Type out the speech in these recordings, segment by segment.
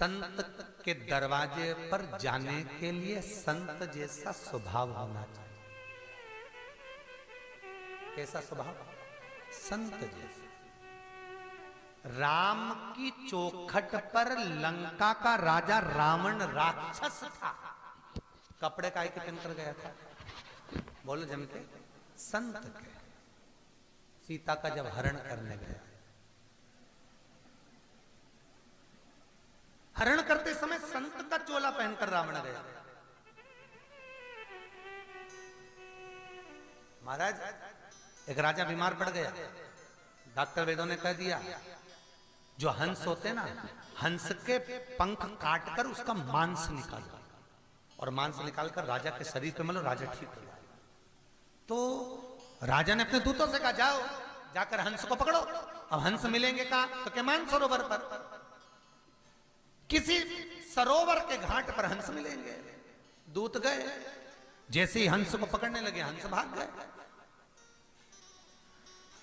संत के दरवाजे पर जाने के लिए संत जैसा स्वभाव होना चाहिए। कैसा स्वभाव? संत जैसा। राम की चौखट पर लंका का राजा रावण राक्षस था, कपड़े काहे के पहन कर गया था? बोलो जम के, संत के। सीता का जब हरण करने गया, हरण करते समय संत का चोला पहनकर रावण गया। महाराज, एक राजा बीमार पड़ गया, डॉक्टर वेदों ने कह दिया जो हंस होते ना, हंस के पंख काटकर उसका मांस निकालो और मांस निकालकर राजा के शरीर पे मलो, राजा ठीक हो जाए। तो राजा ने अपने दूतों से कहा जाओ जाकर हंस को पकड़ो। अब हंस मिलेंगे कहां? तो के मानसरोवर पर, किसी सरोवर के घाट पर हंस मिलेंगे। दूत गए, जैसे ही हंस को पकड़ने लगे हंस भाग गए।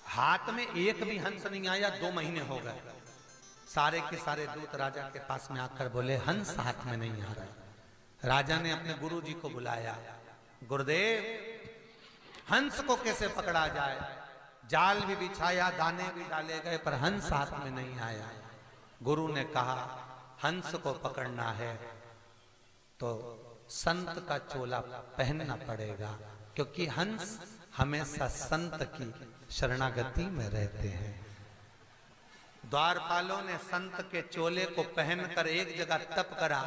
हाथ में एक भी हंस नहीं आया, 2 महीने हो गए। सारे के सारे दूत राजा के पास में आकर बोले हंस हाथ में नहीं आ रहा। राजा ने अपने गुरु जी को बुलाया, गुरुदेव हंस को कैसे पकड़ा जाए? जाल भी बिछाया, दाने भी डाले गए, पर हंस हाथ में नहीं आया। गुरु ने कहा हंस को पकड़ना है तो संत का चोला पहनना पड़ेगा, क्योंकि हंस हमेशा संत की शरणागति में रहते हैं। द्वारपालों ने संत के चोले को पहनकर एक जगह तप करा।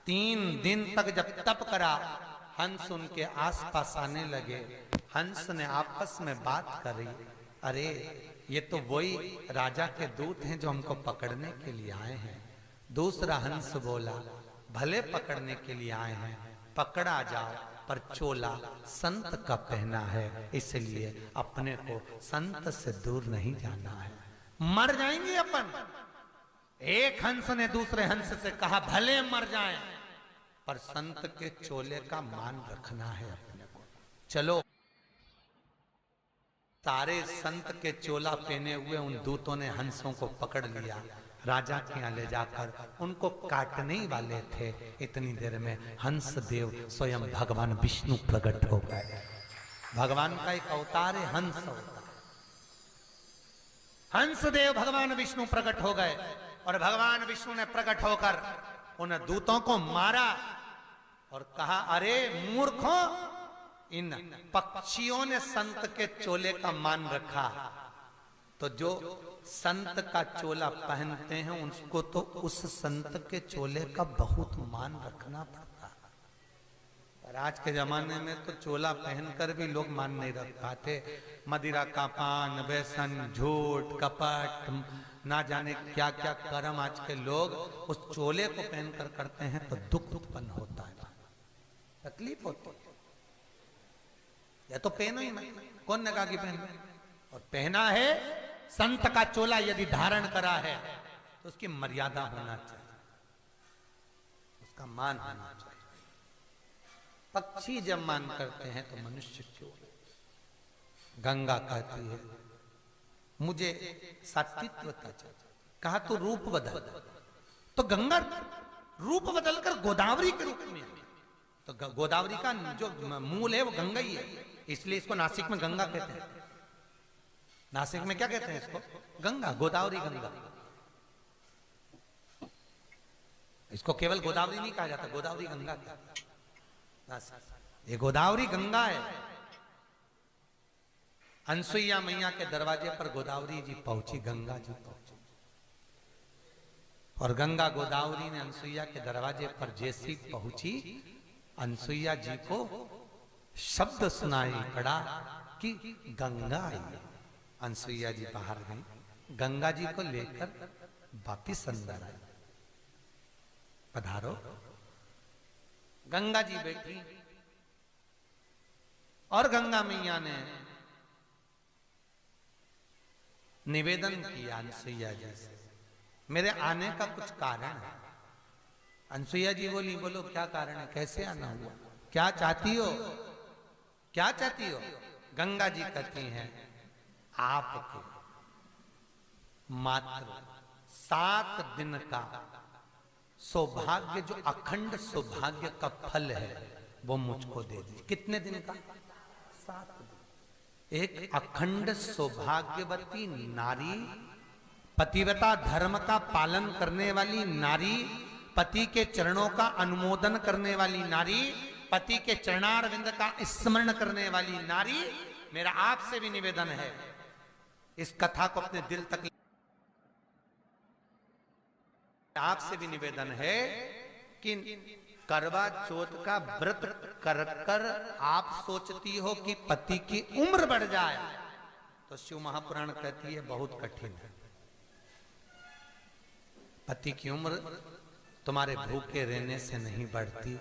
3 दिन तक जब तप करा, हंस उनके आसपास आने लगे। हंस ने आपस में बात करी, अरे ये तो वही राजा के दूत हैं जो हमको पकड़ने के लिए आए हैं। दूसरा हंस बोला भले पकड़ने के लिए आए हैं, पकड़ा जाओ, पर चोला संत का पहना है, इसलिए अपने को संत से दूर नहीं जाना है, मर जाएंगे अपन। एक हंस ने दूसरे हंस से कहा भले मर जाएं, पर संत के चोले का मान रखना है अपने को। चलो। सारे संत के चोला पहने हुए उन दूतों ने हंसों को पकड़ लिया, राजा के यहाँ ले जाकर उनको काटने ही वाले थे। इतनी देर में हंस देव स्वयं भगवान विष्णु प्रकट हो गए। भगवान का एक अवतार है हंस अवतार। हंस देव भगवान विष्णु प्रकट हो गए और भगवान विष्णु ने प्रकट होकर उन दूतों को मारा और कहा अरे मूर्खों, इन पक्षियों ने संत के चोले का मान रखा, तो जो संत का चोला पहनते हैं उसको तो उस संत के चोले का बहुत मान रखना पड़ता है। और आज के जमाने में तो चोला पहनकर भी लोग मान नहीं रख पाते। मदिरा का पान, व्यसन, झूठ, कपट, ना जाने क्या क्या कर्म आज के लोग उस चोले को पहनकर करते हैं, तो दुख उत्पन्न होता है, तकलीफ होती है। या तो पहनो ही मत, कौन ने कहा कि पहनो? और पहना है संत का चोला यदि धारण करा है तो उसकी मर्यादा होना चाहिए, उसका मान होना चाहिए। पक्षी जब मान करते हैं तो मनुष्य क्यों? गंगा कहती है मुझे सात्विकता चाहिए। कहा तो रूप बदल, तो गंगा रूप बदलकर गोदावरी के रूप में, तो गोदावरी का जो मूल है वो गंगा ही है, इसलिए इसको नासिक में गंगा कहते हैं। नासिक में क्या कहते हैं इसको? गंगा, गोदावरी गंगा। इसको केवल गोदावरी नहीं कहा जाता, गोदावरी गंगा ये गोदावरी गंगा है। अनसुईया मैया के दरवाजे पर गोदावरी जी पहुंची, गंगा जी पहुंची, और गंगा गोदावरी ने अनसुईया के दरवाजे पर जैसी पहुंची, अनसुईया जी को शब्द सुनाई पड़ा कि गंगा आई है। अनसुईया जी बाहर गई, गंगा जी को लेकर वापिस अंदर आई। पधारो। गंगा जी बैठी और गंगा मैया ने निवेदन किया अनसुईया जी से, मेरे आने का कुछ कारण है। अनसुईया जी बोली, बोलो क्या कारण है, कैसे आना हुआ, क्या चाहती हो, क्या चाहती हो? गंगा जी कहती हैं आपके मात्र 7 दिन का सौभाग्य, जो अखंड सौभाग्य का फल है वो मुझको दे दी। कितने दिन का? 7 दिन। एक अखंड सौभाग्यवती नारी, पतिव्रता धर्म का पालन करने वाली नारी, पति के चरणों का अनुमोदन करने वाली नारी, पति के चरणारविंद का स्मरण करने वाली नारी। मेरा आपसे भी निवेदन है, इस कथा को अपने दिल तक, आपसे भी निवेदन है कि करवा चौथ का व्रत कर कर आप सोचती हो कि पति की उम्र बढ़ जाए, तो शिव महापुराण कहती है बहुत कठिन है। पति की उम्र तुम्हारे भूखे रहने से नहीं बढ़ती,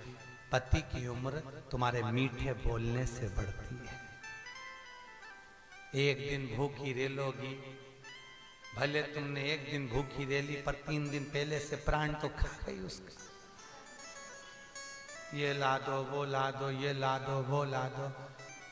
पति की उम्र तुम्हारे मीठे बोलने से बढ़ती है। एक दिन भूखी रह लोगी, भले तुमने एक दिन भूखी रह ली, पर 3 दिन पहले से प्राण तो खा गई उसका। ये ला दो, वो ला दो, ये ला दो, वो ला दो,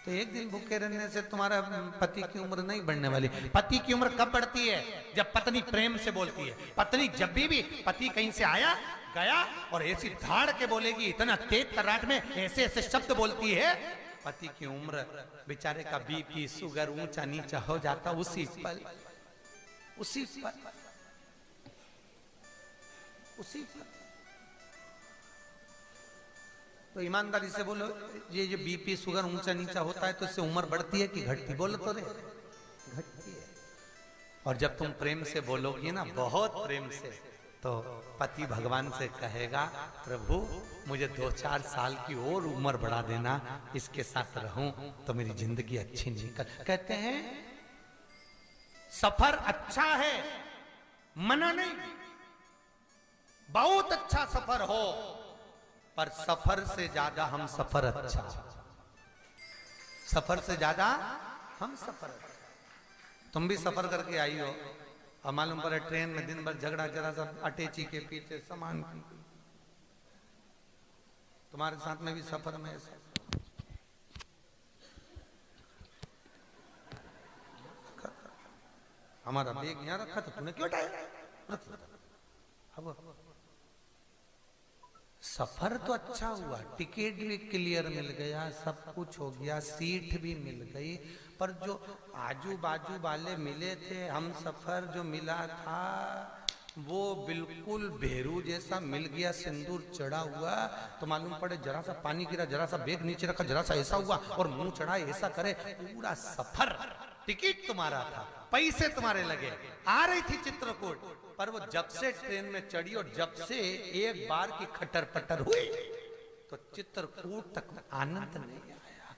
तो एक दिन भूखे रहने से तुम्हारा पति की उम्र नहीं बढ़ने वाली। पति की उम्र कब बढ़ती है? जब पत्नी प्रेम से बोलती है। पत्नी जब भी पति कहीं से आया गया और ऐसी धाड़ के बोलेगी, इतना तेज तर्राट में ऐसे ऐसे शब्द बोलती है, पति की उम्र, बेचारे का बीपी शुगर ऊंचा नीचा हो जाता उसी पल, उसी पल, उसी पल। तो ईमानदारी से बोलो, ये जो बीपी शुगर ऊंचा नीचा होता है तो इससे उम्र बढ़ती है कि घटती? बोलो तो रे, घटती है। और जब तुम प्रेम से बोलोगी ना, बहुत प्रेम से, तो पति भगवान से कहेगा, प्रभु मुझे 2-4 साल की और उम्र बढ़ा देना, इसके साथ रहूं तो मेरी जिंदगी अच्छी निकल। कहते हैं सफर अच्छा है, मना नहीं, बहुत अच्छा सफर हो, पर सफर से ज्यादा हम सफर अच्छा, सफर से ज्यादा हम सफर। तुम भी सफर करके आई हो और मालूम पड़े ट्रेन में दिन भर झगड़ा, जरा सा अटैची के पीछे सामान, तुम्हारे साथ में भी सफर में ऐसा। हमारा बैग यहाँ रखा था, तूने क्यों उठाया? अब सफर तो अच्छा हुआ, टिकट भी क्लियर मिल गया, सब कुछ हो गया, सीट भी मिल गई, पर जो आजू बाजू वाले मिले थे, हम सफर जो मिला था वो बिल्कुल भेरू जैसा मिल गया, सिंदूर चढ़ा हुआ। तो मालूम पड़े जरा सा पानी गिरा, जरा सा बैग नीचे रखा, जरा सा ऐसा हुआ और मुंह चढ़ा, ऐसा करे, पूरा सफर। टिकट तुम्हारा था, पैसे तुम्हारे लगे, आ रही थी चित्रकूट, पर वो जब से ट्रेन में चढ़ी और जब से एक बार की खटर पटर हुई तो चित्रकूट तक आनंद नहीं आया।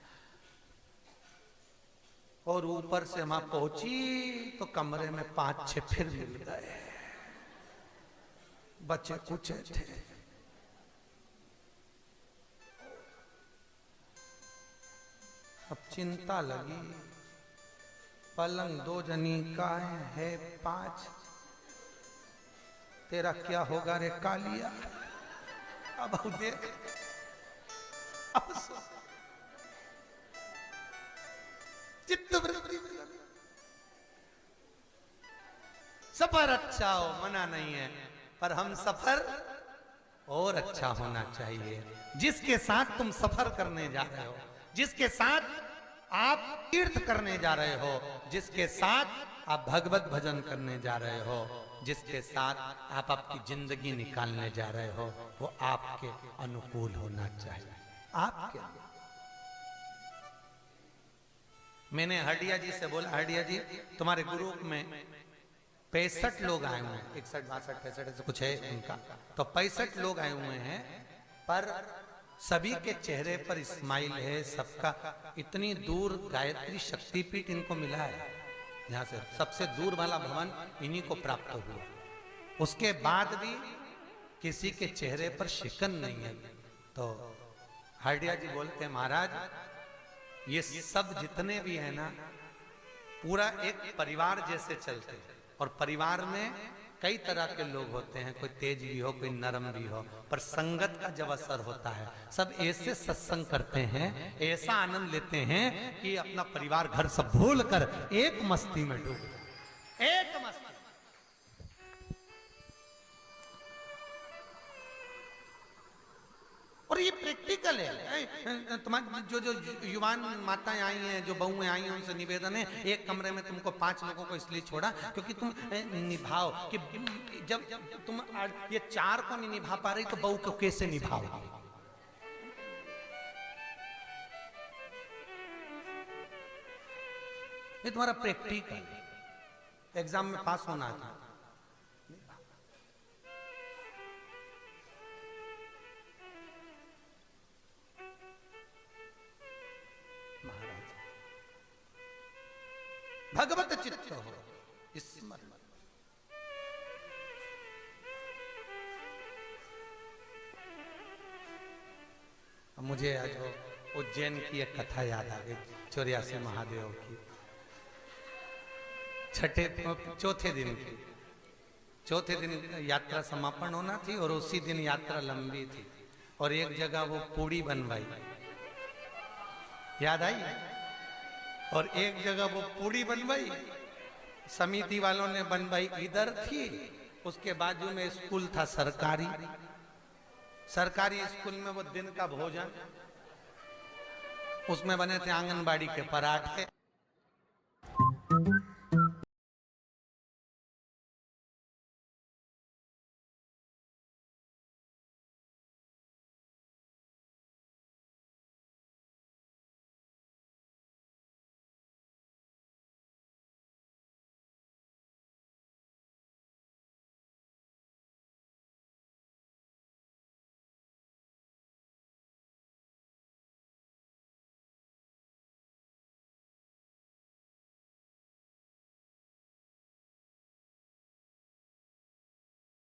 और ऊपर से वहां पहुंची तो कमरे में 5-6 फिर मिल गए, बच्चे कुछ थे। अब चिंता लगी, पलंग 2 जनी का है 5, तेरा क्या होगा रे कालिया? अब देख, अब चित्तवृत्ति सफर अच्छा हो, मना नहीं है, पर हम सफर और अच्छा होना चाहिए। जिसके साथ तुम सफर करने जा रहे हो, जिसके साथ आप तीर्थ करने जा रहे हो, जिसके साथ आप भगवत भजन करने जा रहे हो, जिसके साथ आप आपकी जिंदगी निकालने जा रहे हो, वो आपके अनुकूल होना चाहिए। आपके मैंने हडिया जी से बोला, हडिया जी तुम्हारे ग्रुप में 65 लोग आए हुए हैं, 61, 62, 65 ऐसे कुछ है उनका, तो 65 लोग आए हुए हैं, पर सभी के चेहरे पर स्माइल है, सबका। इतनी दूर गायत्री शक्तिपीठ इनको मिला है, यहाँ से सबसे दूर वाला भवन इन्हीं को प्राप्त हुआ, उसके बाद भी किसी के चेहरे पर शिकन नहीं है। तो हरडिया जी बोलते हैं, महाराज ये सब जितने भी है ना, पूरा एक परिवार जैसे चलते हैं, और परिवार में कई तरह के लोग होते हैं, कोई तेज भी हो, कोई नरम भी हो, पर संगत का जब असर होता है, सब ऐसे सत्संग करते हैं, ऐसा आनंद लेते हैं कि अपना परिवार घर सब भूल कर एक मस्ती में डूब, एक मस्ती। और ये प्रैक्टिकल है। तुम्हारे जो जो युवान माताएं आई हैं, जो बहुएं आई हैं, उनसे निवेदन है, एक कमरे में तुमको 5 लोगों को इसलिए छोड़ा क्योंकि तुम निभाओ कि जब तुम ये 4 को नहीं निभा पा रही तो बहू को कैसे निभाओगे। ये तुम्हारा प्रैक्टिकल एग्जाम में पास होना था। भगवत चित्त हो स्मरण। मुझे आज वो उज्जैन की एक कथा याद आ गई, 84 महादेव की। चौथे दिन यात्रा समापन होना थी और उसी दिन यात्रा लंबी थी और एक जगह वो पूड़ी बनवाई, याद आई? और एक जगह वो पूड़ी बनवाई, समिति वालों ने बनवाई इधर थी, उसके बाजू में स्कूल था सरकारी स्कूल में वो दिन का भोजन, उसमें बने थे आंगनबाड़ी के पराठे